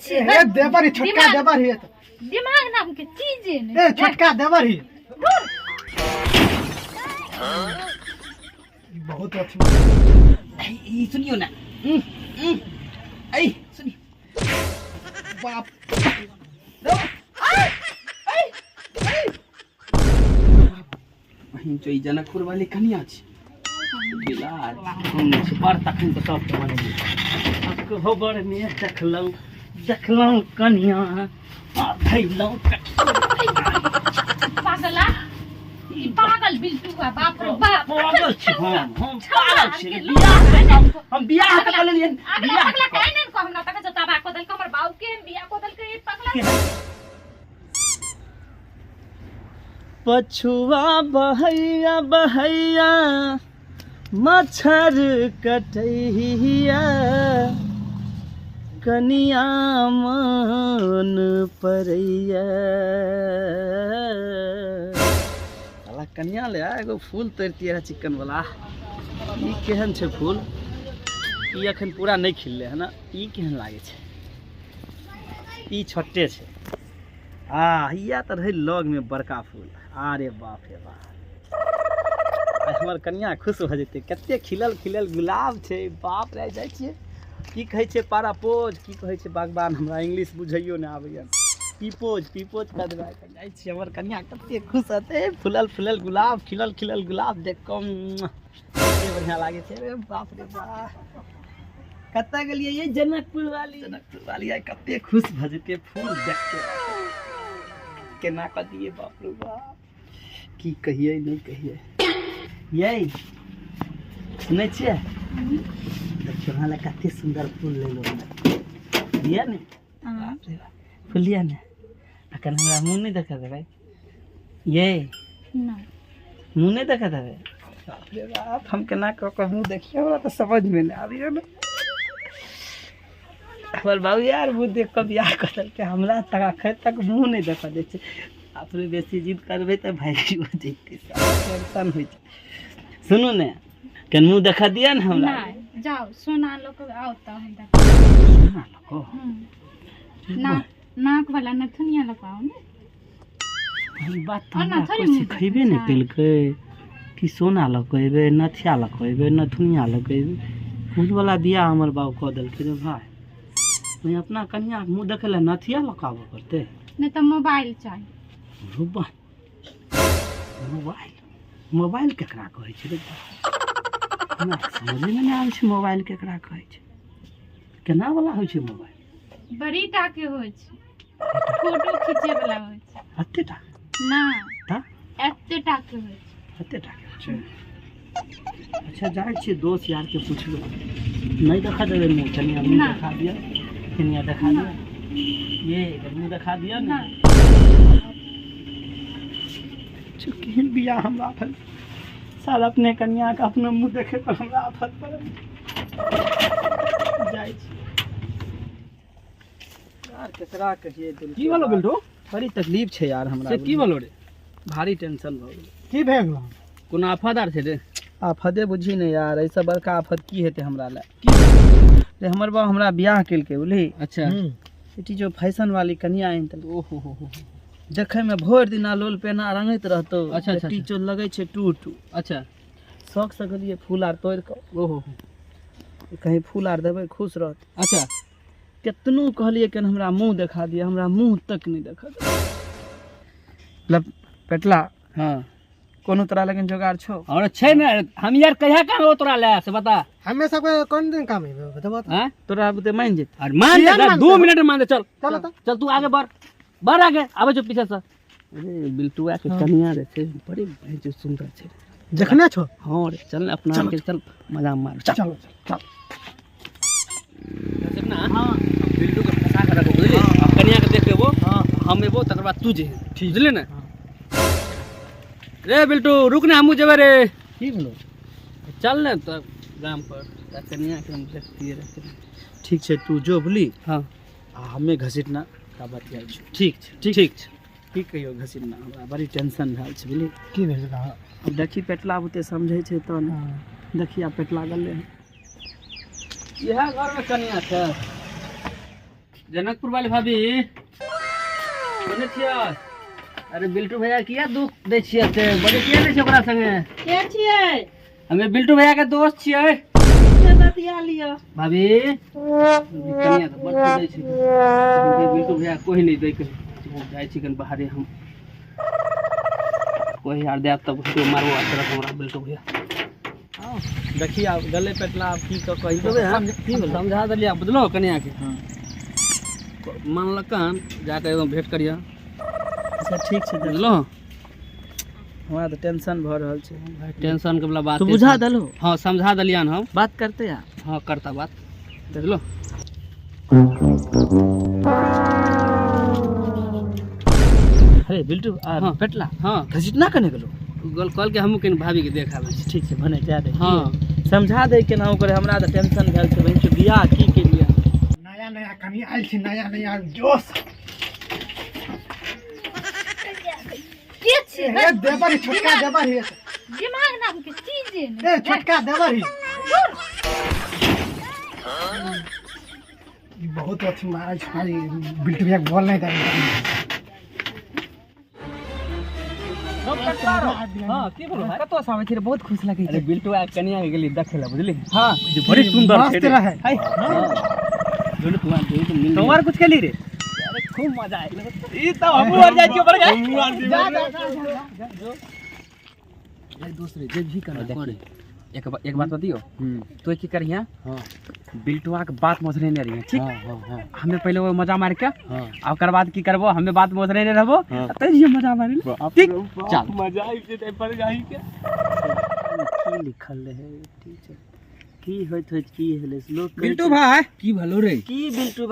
छे ए देवर ही छोटका देवर ही दिमाग नाम के चीज ने ए छोटका देवर ही बहुत अच्छा ई सुनियो ना आई सुनी बाप અહીં જોઈ जनकपुर वाली कन्या छे गिला हम पर तखन तो सब माने आपको खबर में देखलौ कन्या आ भइलौ पागला ई पागल बिल्टू का बाप रे बाप पागल छी हम पागल छी हम बियाह के लेलिए अगला पगला काहे नहीं को हमरा तक जता बा को दल हमर बाऊ के बियाह को दल के पगला पछुआ बहैया बहैया मच्छर कटैया कनिया मन परैया साला कनिया ले एगो फूल तोड़तिए रहा चिकन वाला ई केहन छै फूल ई अखन पूरा नहीं खिलले है ना ई केहन लागे छै ई छोटे छै या तो रहे लग में बड़का फूल अरे बाप रे बाप हमर कन्या खुश हो जेते कते खिलल खिलल गुलाब छै बाप रे जाइ छियै की कहै छै पारापोज की कहै छै बागवान हमरा इंग्लिश बुझैयो नहि आबैया पीपोज कदवा जाइ छियै हमर कन्या कते खुश हेतै फुलल फुलल गुलाब खिलल खिलल गुलाब देख कम कते बढ़िया लागे छै रे बाप रे बाप कतऽ गेलियै ये जनकपुर वाली आइ कते खुश भऽ जेतै फूल देख के केना कऽ दिए बाप रे बाप की कहिए नहीं कहिए यही सुनै छियै देखियो हमरा कते सुंदर फूल ले लो दिया ने बाप रे बाप फूल दिया ने अखन हमरा मुंह नहीं देखा देबै ये नहीं मुंह नहीं देखा देबै बाप रे बाप हम केना कऽ के मुंह देखियो हमरा तो समझ में नहीं आबियो ने हमर बाबू यार मुँह देख कऽ बियाह कर के हमरा तक अखन तक मुँह नहीं देखा दै छै अपने बेसी जिद करबै तऽ भागी हो जैते टेंशन होइ छै सुनू ने कन मुँह देखा दिया ने हमरा नहीं जाओ सोना लोग आओ तो हम देख सोना लको नाक वाला नथुनिया लगाओ ने ई बात तो हमरा कोई सिखेबे नहीं केलकै कि सोना लगेबै नथिया लगेबै नथुनिया लगेबै फूल वाला बियाह हमर बाबू कऽ देलकै रे भाई मैं अपना कन्या मुँह देखे ला नथिया लगाबऽ पड़तै नहीं तो मोबाइल चाहिए मोबाइल केकरा कहै छै रे हमरा समझे नहीं आबै छै मोबाइल केकरा कहै छै केना वाला होइ छै मोबाइल बड़ी टाके होय छै फोटो खींचे वाला होय छै हत्ते टा ना ता एते टाके होय छै हत्ते टा के छै अच्छा जाइ छियै दोस्त यार के पूछबै नहीं देखा देबै मुँह कनिया मुँह देखा दिया कनिया देखा दिया ये मुँह देखा दिया ना केहन बियाह हमरा फल साल अपने कन्या के अपने मुँह देखे पर हमरा आफत पड़ल जाइ छी यार केकरा कहिए दिल की बोलो बिल्टू बड़ी तकलीफ छै यार हमरा से की बोलो रे भारी टेंशन भ गेल की भए गेलो कोनो आफतदार छै रे आफते बुझी नहीं यार ऐसा बड़का आफत की हेतै हमरा ले की रे हमर बा हमरा बियाह केलकै बुझली अच्छा बेटी जो फैशन वाली कन्या आइन त ओहो हो देखे में भोर दिन लोल पेना रंगैत रहतो अच्छा टीचो लगे छै टू अच्छा शौक से गेलिए फूल आर तोड़ के ओहो कहीं फूल आर देबै खुश रहत अच्छा केतनो कहलिए कि हमरा मुंह देखा दिए हमरा मुंह तक नहीं देखा मतलब पेटला हां कोनो तरह लेकिन जोगाड़ छौ और छै ने हम यार कहिया काम हो तोरा ले से बता हमें सब कौन दिन काम है बताओ हैं तोरा बुते मान जेत और मान दे 2 मिनट में मान दे चल चल तू आगे बढ़ आगे आबे जो पीछे से अरे बिल्टुआ के कन्या रे छै बड़ी जो सुंदर छै देखना छो हां रे चल अपना के चल मजा मार चल चल ना हां बिल्टू के फंसा के रखो बुझली अब कन्या के देख लेबो हां हम एबो तकर बाद तू जे ठीक बुझली ना रे बिल्टू रुक ना हमू जेबे रे की बोलो चल ना तो गांव पर कन्या के हम देखती रहते ठीक छै तू जो बुली हां आ हमें घसीटना का बतिया छी ठीक छै की कहियो घसीटना हमरा बड़ी टेंशन भेल छै बुझली की भेल अब देखी पेटला बुते समझै छै तो देखी आ पेटला गले यह घर में कन्या छै जनकपुर वाली भाभी कोने छियै? अरे बिल्टू भैया किया दुख दै छियै से बड़े किया दै छै ओकरा संगे? के छियै? हमे बिल्टू भैया के दोस्त छियै। से बतिया लियो। भाभी कनिया तो बड़ दै छै बिल्टू भैया कोई नहीं दै के जाय छी कन बाहरे हम कोई यार दे तब तो मारबो तरफ हमरा बिल्टू भैया। देखिए आप गले पेटला आप की कही समझा दिलिया बुझलो कनिया के। मानलकन जाके एकदम भेंट करिया। अच्छा ठीक छै बुझलो हमरा तो टेंशन भ रहल छै। टेंशन के वाला बात तू बुझा दलो। हाँ समझा दिलियन हम बात करते यार। हाँ करता बात बुझलो। अरे बिल्टू हाँ पेटला हाँ घसीटना कने गेलो गल कल के हमहू कनी भाभी के देखाबै छी। ठीक छै भने जा दे। हाँ समझा दे केना ओकरे हमरा तो टेंशन भेल छै बहिन बियाह की के लिए नया नया कनी आयल छी नया नया जोश के छी ए देवर ही छोटका देवर ही दिमाग नाम के चीज है ए छोटका देवर ही ई बहुत अच्छी मारै छै बिल्टू भैया बोल नहीं दे। हाँ की बोलो भाई? कतो सावे छै बहुत खुश लगे अरे बिल्टू आ कनिया के गेली देखे ला बुझली। हां जो बड़ी सुंदर मस्त छै रहे। हाय बोले तुम्हार दे तो मिल तुम्हार कुछ केली रे? अरे खूब मजा आइल। ई त हमहू और जाइ छियो पर गए एक दूसरे जे भी करना करे एक बात बतियो तो की करिया। हां बिल्टुआ के बात मोसरे ने रहिए ठीक। हां हमें पहले वो मजा मार के आ ओकर बाद की करबो हमें बात मोसरे ने रहबो त ये मजा मारे ठीक। चल मजा आई जे पर जाई के की लिखल रहे ठीक है की होइत होइत की हेले लोग बिल्टू भाई की भलो रे? की बिल्टू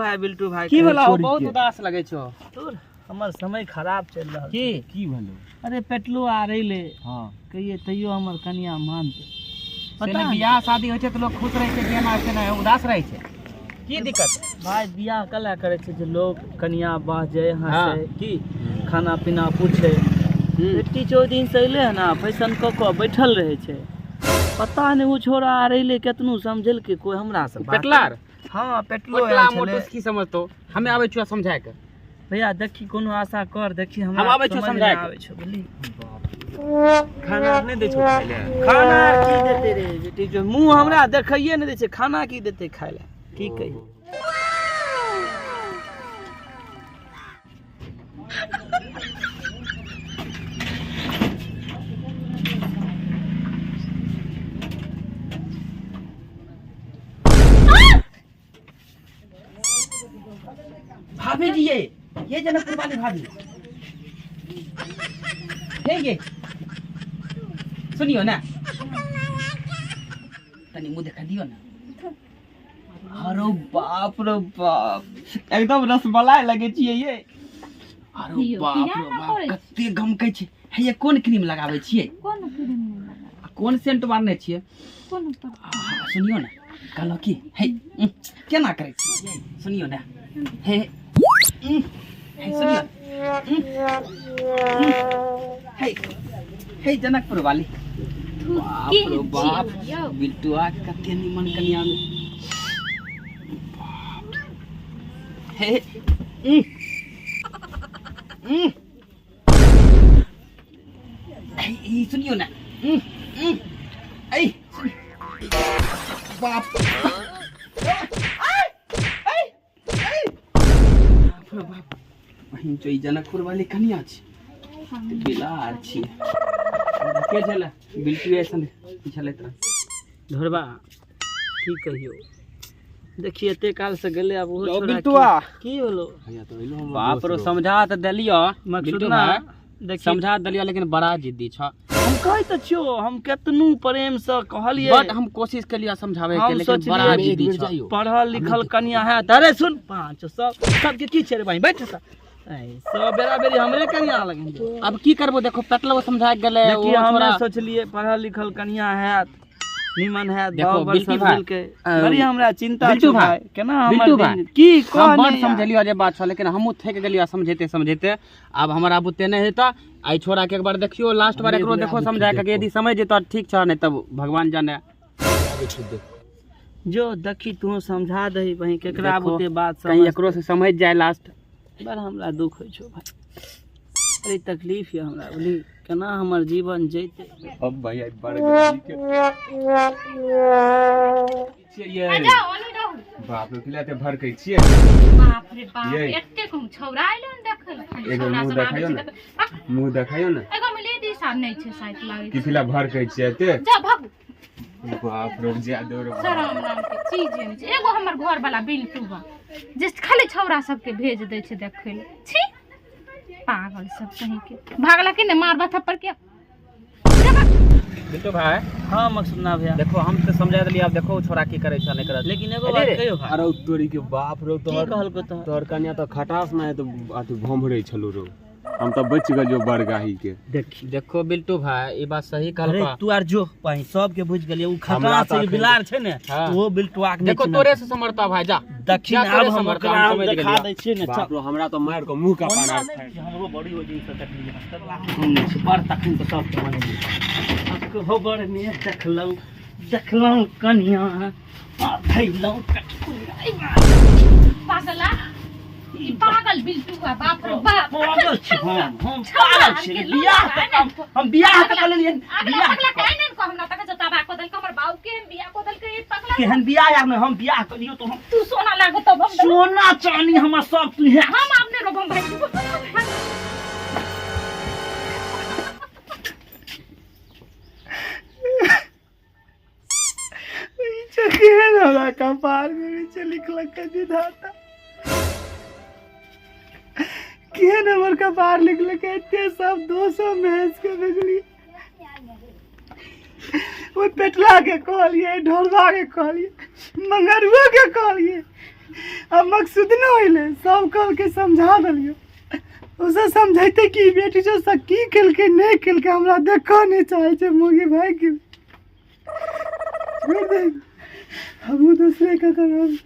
भाई की भला बहुत उदास लगे छो। तोर हमर समय खराब चल रहल की भलो? अरे पेटलो आ रहीले हां कहिए तैयो हमर कन्या मानते पता बियाह शादी होय छै त लोग खुश रहे छै जेना छै ना उदास रहे छै की दिक्कत? भाई बियाह कला करे छै जे लोग कन्या बाजे हंसे की खाना पीना पूछे बेटी 14 दिन से अइले है ना फैशन क के बैठल रहे छै पता नहीं वो छोरा आ रहीले केतनु समझल के कोई हमरा से पेटलार हां पेटलो पेटला मोटस की समझतो हमें आबै छियो समझाय के। भैया देखी कोनो आशा कर देखी हम आबै छियो समझाय के। आबै छो बुझली खाना नहीं दे छो खाय ले खाना की देते रे बेटी जो मुंह हमरा देखइए नहीं दे छै खाना की देते खाय ले की कही। भाभी जी ये जनकपुर वाली भाभी है ये सुनियो ना तनी मुंह दिखा दियो ना। अरे बाप रे बाप एकदम रसमलाई लगे छिए ये। अरे दियो, बाप किया रे ना बाप करै कते गमकै छै है ये कोन क्रीम लगाबै छिए कौन क्रीम लगा कोन सेंट मारने छिए? कौन सुनियो ना कहलो की है केना करै छी सुनियो ना हे हे सुनियो हे हे जनकपुर वाली बाप रे बाप बिल्टुआ कते निमन कन्या में हे हे सुनियो ना बाप बहिन जो जनकपुर वाली कन्या छै बिलार छी के छले बिल्टू ऐसन छले त धरबा की कहियो देखिए एते काल से गेले अब वो छोरा बिल्टुआ की होलो बाप रो समझा त देलियो बिल्टू ना भाई देखिए समझा देलियो लेकिन बड़ा जिद्दी छ। हम कहि त छियो हम केतनु प्रेम से कहलिए बट हम कोशिश केलियो समझावे के हम लेकिन बड़ा जिद्दी छ। पढ़ल लिखल कन्या है अरे सुन 500 सबके की छे रे भाई बैठ सा सब बेरा बेरी हमरे कन्या लगे अब की करबो देखो पेटलो समझा गेले ओ देखिए हमने छोरा सोचलिए पढ़ल लिखल कन्या है निमन है देखो, दाव बिल्टू बरसल भाई, के बड़ी हमरा चिंता बिल्टू छै भाई, भाई केना बिल्टू हमर भाई, दिन की हम बड़ कहने समझलियो जे बात छ लेकिन हमहू थक गेलियो समझेते समझेते अब हमरा बुते नहीं हेता आई छोरा के एक बार देखियो लास्ट बार एकरो देखो समझा के यदि समझ जेतो ठीक छ नहीं तब भगवान जाने जो देखी तू समझा दही बही केकरा देखो, बुते बात कहीं समझ एकरो से समझ जाए लास्ट। बड़ हमरा दुख होइ छौ भाई, बड़ी तकलीफ है हमरा बोली केना हमर जीवन जैते। अब भैया बढ़ गई के आ जाओ ओनी रहू। बाप रे किला ते भर के छिए। बाप रे बाप ये। एते कम छौरा आइलो न देखल। एगो मुंह देखाइयो ना, मुंह देखाइयो ना एगो में लेडीज आ नहीं छे साइड लागे। कि फिला भर के छिए ते। जा भागू। बाप रे ज्यादा रे। शरम नाम के चीज नहीं छे। एगो हमर घर वाला बिल्टू बा जे खाली छौरा सबके भेज दे छे देखे ले। छी पागल सब कहीं के भागला के ने मारबा थप्पड़ के। बिल्टू भाई हाँ मकसुदना भैया देखो हम तो समझा देली, अब देखो छोरा की करे छ नहीं करत। लेकिन एगो बात कहियो भाई, अरे तोरी के बाप रे की कहल को तो तोहर कन्या तो खटास ना है तो अति भोमरे छलो रो। हम तो बच गए जो बड़गाही के। देखो बिल्टू भाई ये बात सही अरे कहलपा। तू आर जो पाई सब के बुझ गेलिए उ हमरा खतरा तो से बिलार छे ने हाँ। वो बिल्टुआ के देखो तोरे से समरता भाई जा। दक्षिण जा तोरे अब हम समरता, ओकरा हम समझ देखा गेलिए। दै छिए ने बाप रे हमरा तो मार को मुंह का पाना खाए। हमरो बड़ी वजह से तकलीफ पर तखन तो सब के मने अब को हो बड़ ने देखलौ कन्या आ धैलौ पागला ई पागल बिल्टू बा बाप रे बाप। पागल छी हम पागल छी हम बियाह त कर लेलिए बियाह पागला काहे न को हमरा तक जता बा कोदल के हमर बाऊ के बिया कोदल के पागला केहन बियाह यार में हम बियाह करियो तो हम तू सोना लागो तब हम सोना चांदी हमर सब तू है। हम अपने रोबम भाई। केहन हमरा कपार में नीचे लिखलक विधाता, केहन हमर कपार लिखलक एते सब 200 भैंस के भेजली। वो पेटला के कहलिए, ढोलवा के कहलिए, मंगरुआ के कहलिए, अब मकसूद न होइले सब कह के समझा देलियो। उसे समझाइते कि बेटी जो सकी खेल के नहीं खेल के हमरा देखो नहीं चाहे छे मुगी भाई के। हम दूसरे का करब।